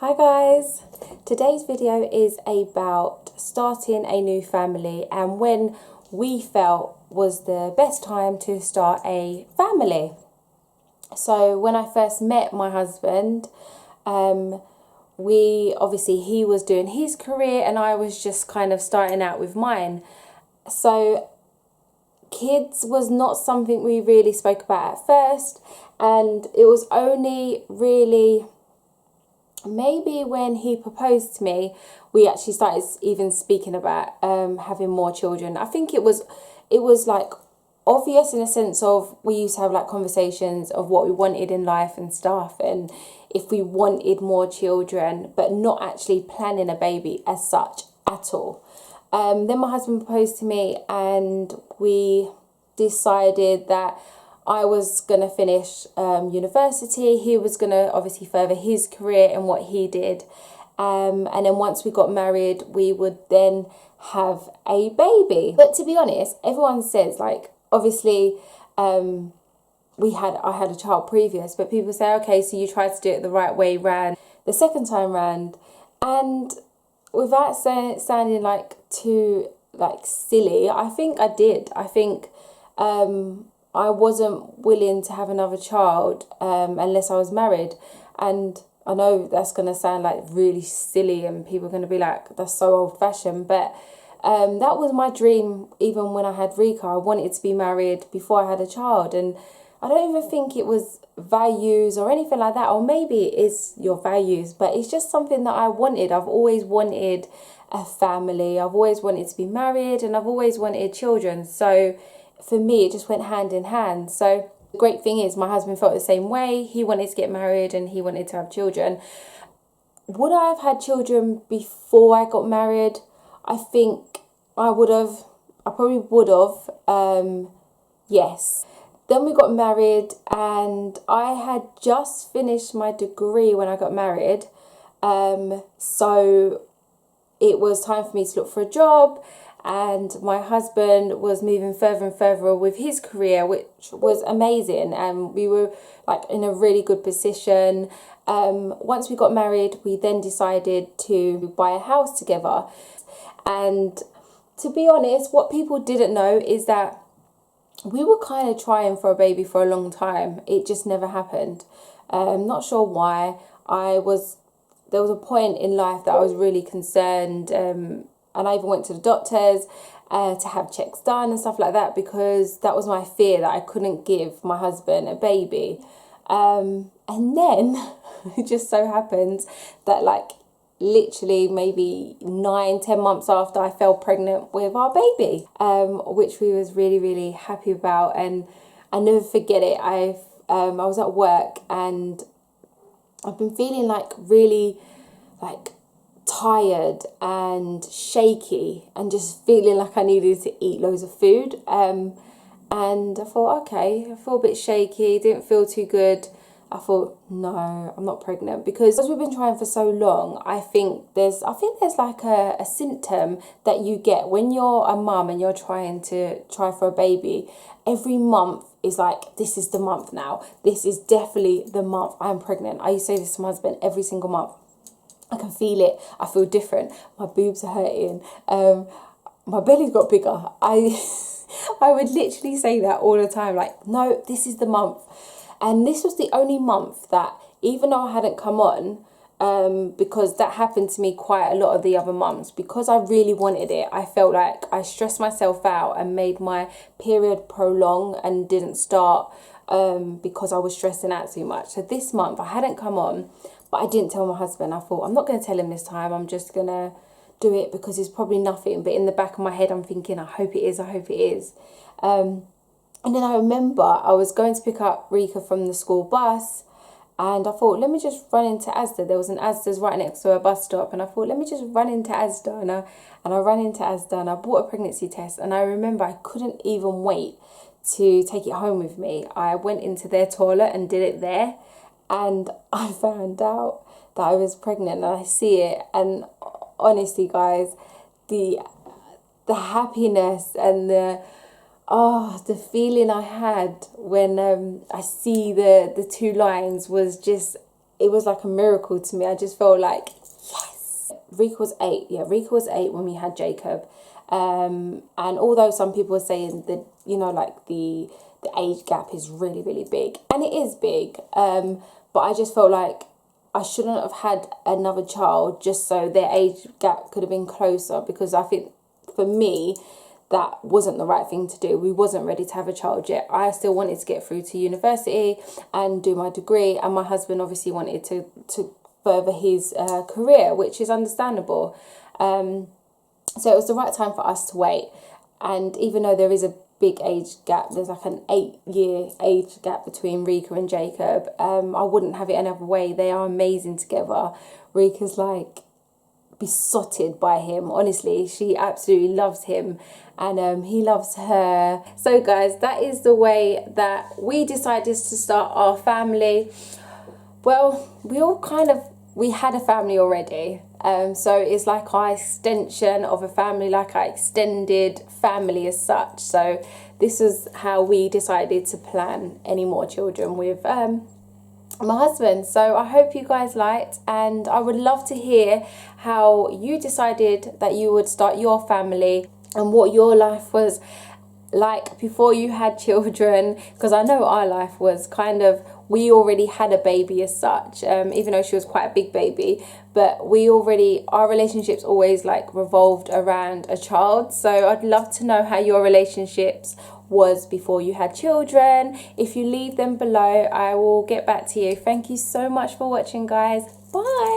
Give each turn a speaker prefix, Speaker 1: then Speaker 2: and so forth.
Speaker 1: Hi guys, today's video is about starting a new family and when we felt was the best time to start a family. So when I first met my husband, he was doing his career and I was just kind of starting out with mine. So kids was not something we really spoke about at first, and it was only really maybe when he proposed to me we actually started even speaking about having more children. I think it was like obvious in a sense of we used to have like conversations of what we wanted in life and stuff, and if we wanted more children, but not actually planning a baby as such at all. Then my husband proposed to me and we decided that I was going to finish university. He was going to obviously further his career and what he did. And then once we got married, we would then have a baby. But to be honest, everyone says, like, obviously, I had a child previous, but people say, okay, so you tried to do it the right way round the second time round. And without sounding like too like silly, I think I did. I think I wasn't willing to have another child unless I was married. And I know that's going to sound like really silly and people are going to be like, that's so old fashioned. But that was my dream even when I had Reika. I wanted to be married before I had a child. And I don't even think it was values or anything like that. Or maybe it is your values. But it's just something that I wanted. I've always wanted a family. I've always wanted to be married. And I've always wanted children. So for me, it just went hand in hand. So the great thing is my husband felt the same way. He wanted to get married and he wanted to have children. Would I have had children before I got married? I think I probably would have. Yes. Then we got married and I had just finished my degree when I got married. So it was time for me to look for a job. And my husband was moving further and further with his career, which was amazing. And we were like in a really good position. Once we got married, we then decided to buy a house together. And to be honest, what people didn't know is that we were kind of trying for a baby for a long time. It just never happened. Not sure why. There was a point in life that I was really concerned, and I even went to the doctors to have checks done and stuff like that, because that was my fear, that I couldn't give my husband a baby. And then it just so happens that like literally maybe 9-10 months after, I fell pregnant with our baby, which we was really, really happy about. And I never forget it. I was at work and I've been feeling like really like tired and shaky and just feeling like I needed to eat loads of food. And I thought, okay, I feel a bit shaky, didn't feel too good. I thought, no, I'm not pregnant, because as we've been trying for so long, I think there's like a symptom that you get when you're a mum and you're trying for a baby. Every month is like, this is the month now. This is definitely the month I'm pregnant. I used to say this to my husband every single month. I can feel it. I feel different. My boobs are hurting. My belly's got bigger. I would literally say that all the time. Like, no, this is the month. And this was the only month that, even though I hadn't come on, because that happened to me quite a lot of the other months, because I really wanted it, I felt like I stressed myself out and made my period prolong and didn't start because I was stressing out too much. So this month I hadn't come on, but I didn't tell my husband. I thought, I'm not going to tell him this time. I'm just going to do it because it's probably nothing. But in the back of my head, I'm thinking, I hope it is. I hope it is. And then I remember I was going to pick up Reika from the school bus. And I thought, let me just run into Asda. There was an Asda's right next to a bus stop. And I thought, let me just run into Asda. And I ran into Asda and I bought a pregnancy test. And I remember I couldn't even wait to take it home with me. I went into their toilet and did it there. And I found out that I was pregnant, and I see it. And honestly, guys, the happiness and the feeling I had when I see the two lines was just it was like a miracle to me. I just felt like, yes. Reika was 8. Yeah, Reika was 8 when we had Jacob. And although some people are saying that, you know, like the age gap is really, really big, and it is big, but I just felt like I shouldn't have had another child just so their age gap could have been closer, because I think for me that wasn't the right thing to do. We wasn't ready to have a child yet. I still wanted to get through to university and do my degree, and my husband obviously wanted to further his career, which is understandable. So it was the right time for us to wait. And even though there is a big age gap, there's like an 8-year age gap between Reika and Jacob, I wouldn't have it another way. They are amazing together. Reika's like besotted by him. Honestly, she absolutely loves him, and he loves her. So guys, that is the way that we decided to start our family. Well, we had a family already, so it's like our extension of a family, like our extended family as such. So this is how we decided to plan any more children with my husband. So I hope you guys liked, and I would love to hear how you decided that you would start your family and what your life was like before you had children, because I know our life was kind of, we already had a baby as such, even though she was quite a big baby, but our relationships always like revolved around a child. So I'd love to know how your relationships was before you had children. If you leave them below, I will get back to you. Thank you so much for watching, guys. Bye.